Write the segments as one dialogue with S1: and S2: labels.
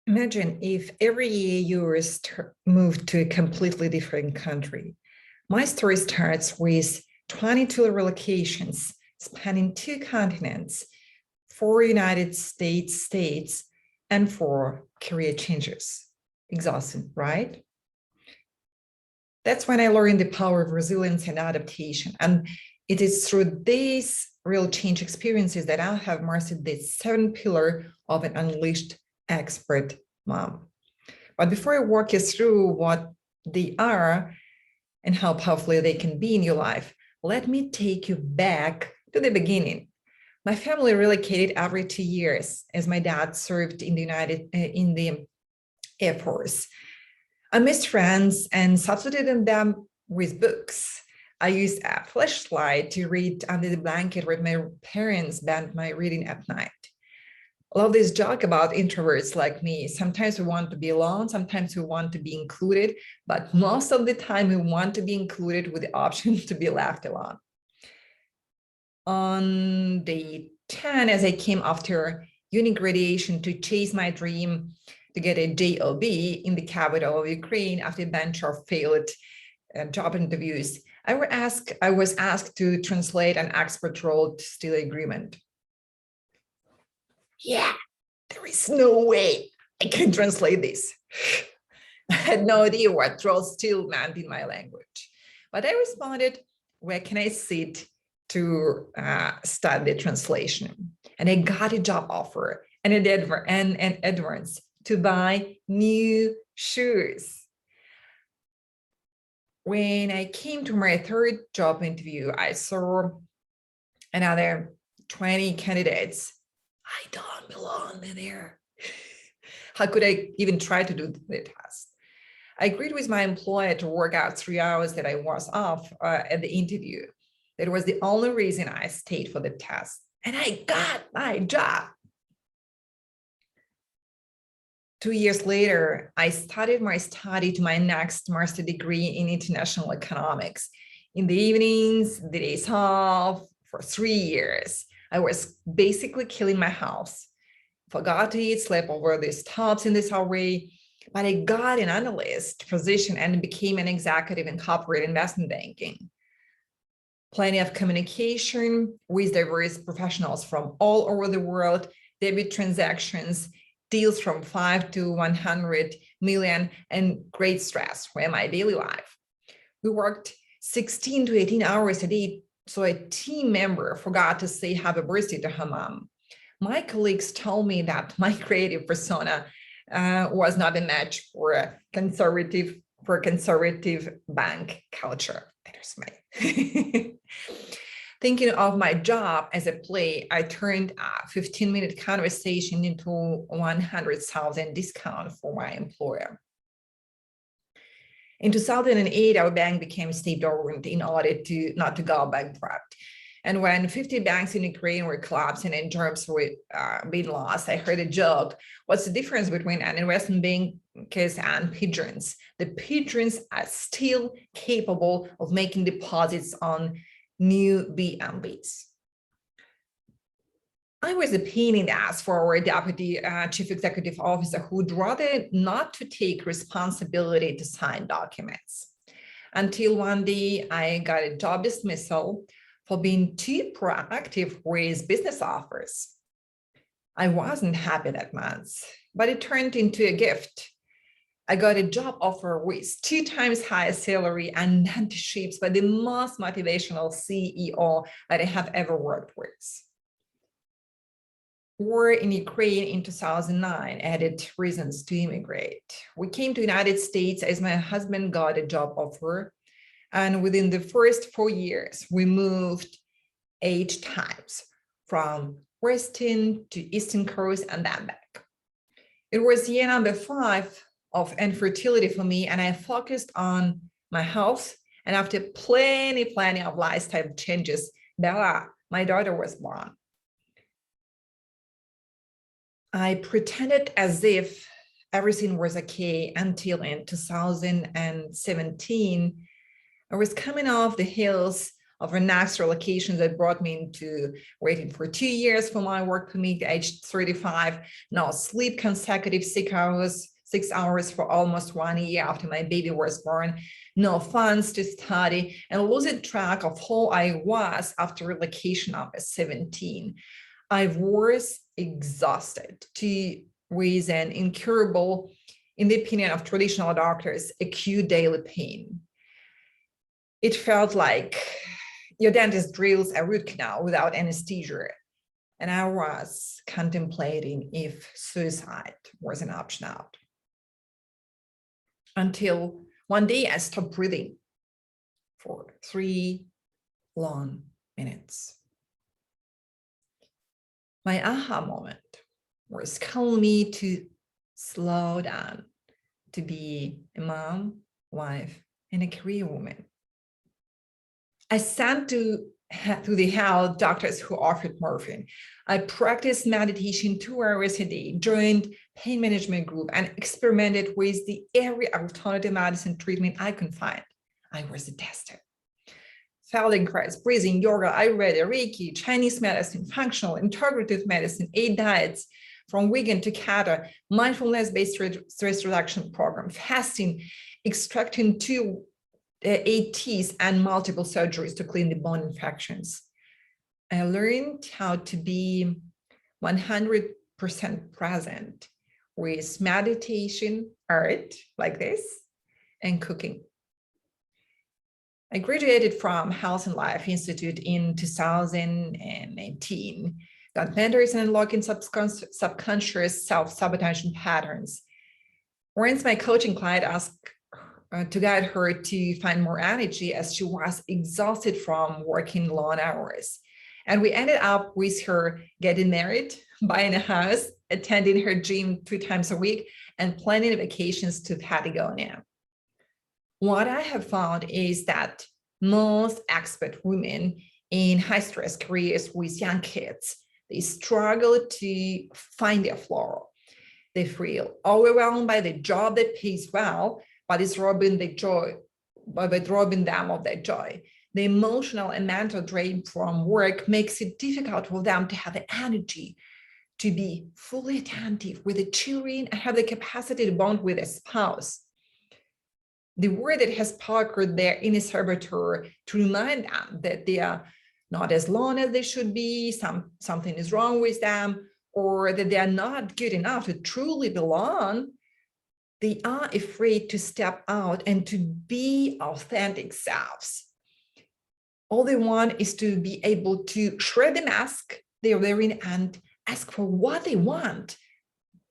S1: Imagine if every year you moved to a completely different country. My story starts with 22 relocations spanning two continents, four United states, and four career changes. Exhausting, right? That's when I learned the power of resilience and adaptation. And it is through these real change experiences that I have mastered the 7 pillars of an unleashed expert mom. But before I walk you through what they are and how powerful they can be in your life, let me take you back to the beginning. My family relocated every 2 years as my dad served in the Air Force. I missed friends and substituted them with books. I used a flashlight to read under the blanket where my parents banned my reading at night. I love this joke about introverts like me. Sometimes we want to be alone, sometimes we want to be included, but most of the time we want to be included with the option to be left alone. On day 10, as I came after uni graduation to chase my dream to get a job in the capital of Ukraine after a bunch of failed job interviews, I was asked to translate an expert role to steal agreement. Yeah, there is no way I can translate this. I had no idea what role still meant in my language. But I responded, where can I sit to start the translation? And I got a job offer and an advance to buy new shoes. When I came to my third job interview, I saw another 20 candidates. I don't belong there. How could I even try to do the test? I agreed with my employer to work out 3 hours that I was off at the interview. That was the only reason I stayed for the test. And I got my job. 2 years later, I started my study to my next master's degree in international economics. In the evenings, the days off, for 3 years. I was basically killing my house. Forgot to eat, slept over the stops in this way, but I got an analyst position and became an executive in corporate investment banking. Plenty of communication with diverse professionals from all over the world, debit transactions, deals from 5 to 100 million, and great stress for my daily life. We worked 16 to 18 hours a day, so a team member forgot to say happy birthday to her mom. My colleagues told me that my creative persona was not a match for a conservative bank culture. There's my Thinking of my job as a play, I turned a 15-minute conversation into 100,000 discount for my employer. In 2008, our bank became state-owned in order to not to go bankrupt. And when 50 banks in Ukraine were collapsing and jobs were being lost, I heard a joke. What's the difference between an investment bankers and pigeons? The pigeons are still capable of making deposits on new BNBs. I was a pain in the ass for our deputy chief executive officer who'd rather not to take responsibility to sign documents. Until one day I got a job dismissal for being too proactive with business offers. I wasn't happy that month, but it turned into a gift. I got a job offer with 2 times higher salary and mentorships by the most motivational CEO that I have ever worked with. War in Ukraine in 2009 added reasons to immigrate. We came to the United States as my husband got a job offer. And within the first 4 years, we moved 8 times from Western to Eastern Coast and then back. It was year number 5 of infertility for me, and I focused on my health. And after plenty of lifestyle changes, Bella, my daughter, was born. I pretended as if everything was okay until in 2017, I was coming off the heels of a next relocation that brought me into waiting for 2 years for my work permit, age 35, now sleep consecutive 6 hours for almost 1 year after my baby was born, no funds to study, and losing track of who I was after relocation of 17. I was exhausted with an incurable, in the opinion of traditional doctors, acute daily pain. It felt like your dentist drills a root canal without anesthesia. And I was contemplating if suicide was an option out. Until one day I stopped breathing for 3 long minutes. My aha moment was calling me to slow down, to be a mom, wife, and a career woman. I sent to the health doctors who offered morphine. I practiced meditation 2 hours a day, joined pain management group, and experimented with every alternative medicine treatment I could find. I was a tester. Feldenkrais, breathing, yoga, Ayurveda, Reiki, Chinese medicine, functional, integrative medicine, 8 diets, from vegan to keto, mindfulness-based stress reduction program, fasting, extracting 2 ATs and multiple surgeries to clean the bone infections. I learned how to be 100% present with meditation, art like this, and cooking. I graduated from Health and Life Institute in 2019, got mentors in unlocking subconscious self-sabotaging patterns. Once my coaching client asked to guide her to find more energy as she was exhausted from working long hours. And we ended up with her getting married, buying a house, attending her gym 3 times a week, and planning vacations to Patagonia. What I have found is that most expat women in high-stress careers with young kids, they struggle to find their flow. They feel overwhelmed by the job that pays well, but it's robbing them of their joy. The emotional and mental drain from work makes it difficult for them to have the energy to be fully attentive with the children and have the capacity to bond with a spouse. The word that has puckered their inner saboteur to remind them that they are not as long as they should be, something is wrong with them, or that they are not good enough to truly belong. They are afraid to step out and to be authentic selves. All they want is to be able to shred the mask they're wearing and ask for what they want,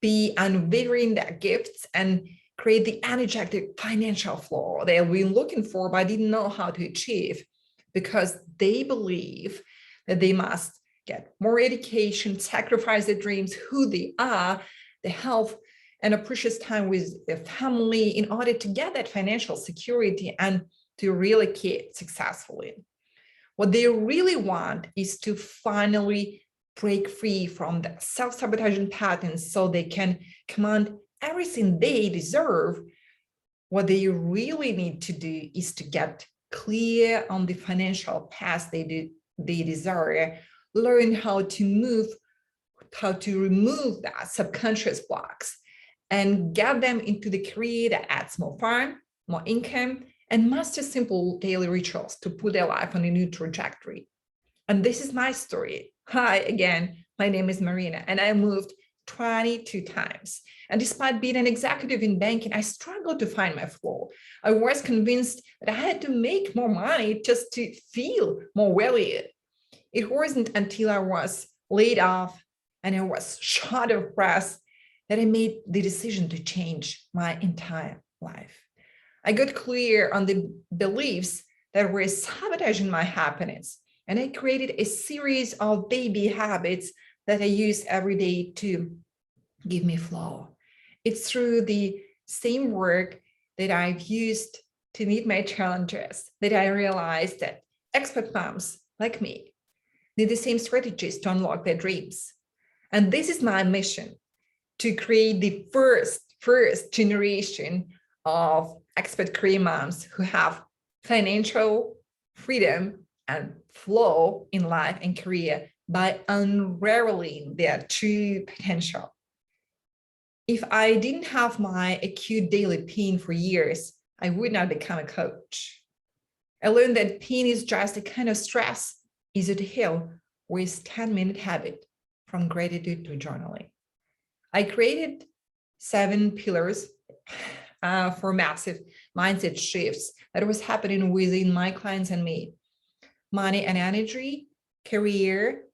S1: be unwavering their gifts, and create the energetic financial flow they've been looking for but didn't know how to achieve, because they believe that they must get more education, sacrifice their dreams, who they are, the health, and a precious time with their family in order to get that financial security and to relocate successfully. What they really want is to finally break free from the self-sabotaging patterns so they can command everything they deserve. What they really need to do is to get clear on the financial path they desire, learn how to remove that subconscious blocks, and get them into the career that adds more fun, more income, and master simple daily rituals to put their life on a new trajectory. And this is my story. Hi again, my name is Maryna, and I moved 22 times. And despite being an executive in banking, I struggled to find my flow. I was convinced that I had to make more money just to feel more valued. It wasn't until I was laid off and I was short of breath that I made the decision to change my entire life. I got clear on the beliefs that were sabotaging my happiness, and I created a series of baby habits that I use every day to give me flow. It's through the same work that I've used to meet my challenges that I realized that expat moms like me need the same strategies to unlock their dreams. And this is my mission, to create the first generation of expat career moms who have financial freedom and flow in life and career by unraveling their true potential. If I didn't have my acute daily pain for years, I would not become a coach. I learned that pain is just a kind of stress, easy to heal, with 10-minute habit from gratitude to journaling. I created 7 pillars for massive mindset shifts that was happening within my clients and me. Money and energy, career,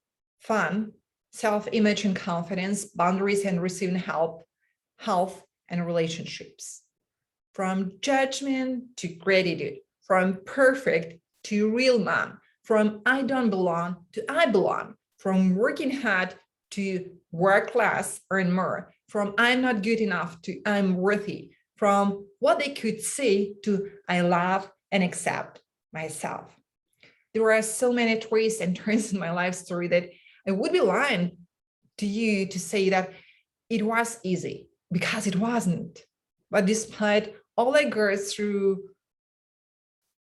S1: fun, self-image and confidence, boundaries and receiving help, health and relationships. From judgment to gratitude, from perfect to real mom, from I don't belong to I belong, from working hard to work less, earn more, from I'm not good enough to I'm worthy, from what they could see to I love and accept myself. There are so many twists and turns in my life story that I would be lying to you to say that it was easy, because it wasn't. But despite all I go through,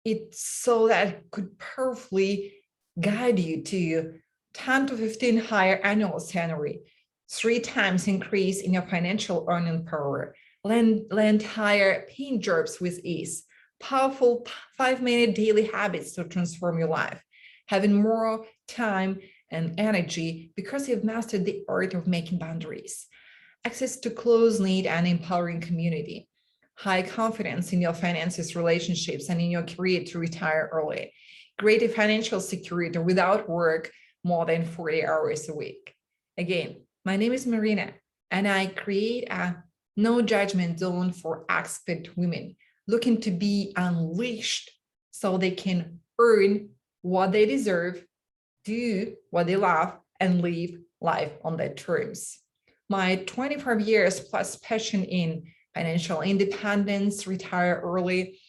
S1: it so that I could powerfully guide you to 10 to 15 higher annual salary, 3 times increase in your financial earning power, land higher paying jobs with ease, powerful 5-minute daily habits to transform your life, having more time and energy because you've mastered the art of making boundaries, access to close-knit and empowering community, high confidence in your finances, relationships, and in your career to retire early, greater financial security without work more than 40 hours a week. Again, my name is Maryna, and I create a no judgment zone for expat women looking to be unleashed so they can earn what they deserve, do what they love, and live life on their terms. My 25 years plus passion in financial independence, retire early,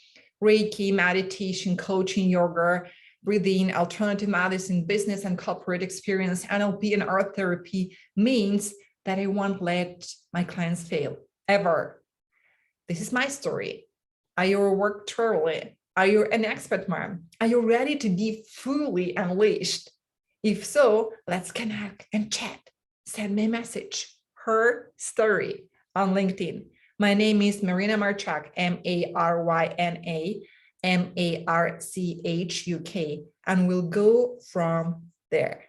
S1: Reiki, meditation, coaching, yoga, breathing, alternative medicine, business and corporate experience, NLP and art therapy means that I won't let my clients fail, ever. This is my story. Are you a work traveler? Are you an expat mom? Are you ready to be fully unleashed? If so, let's connect and chat. Send me a message, her story on LinkedIn. My name is Maryna Marchuk, Maryna Marchuk, and we'll go from there.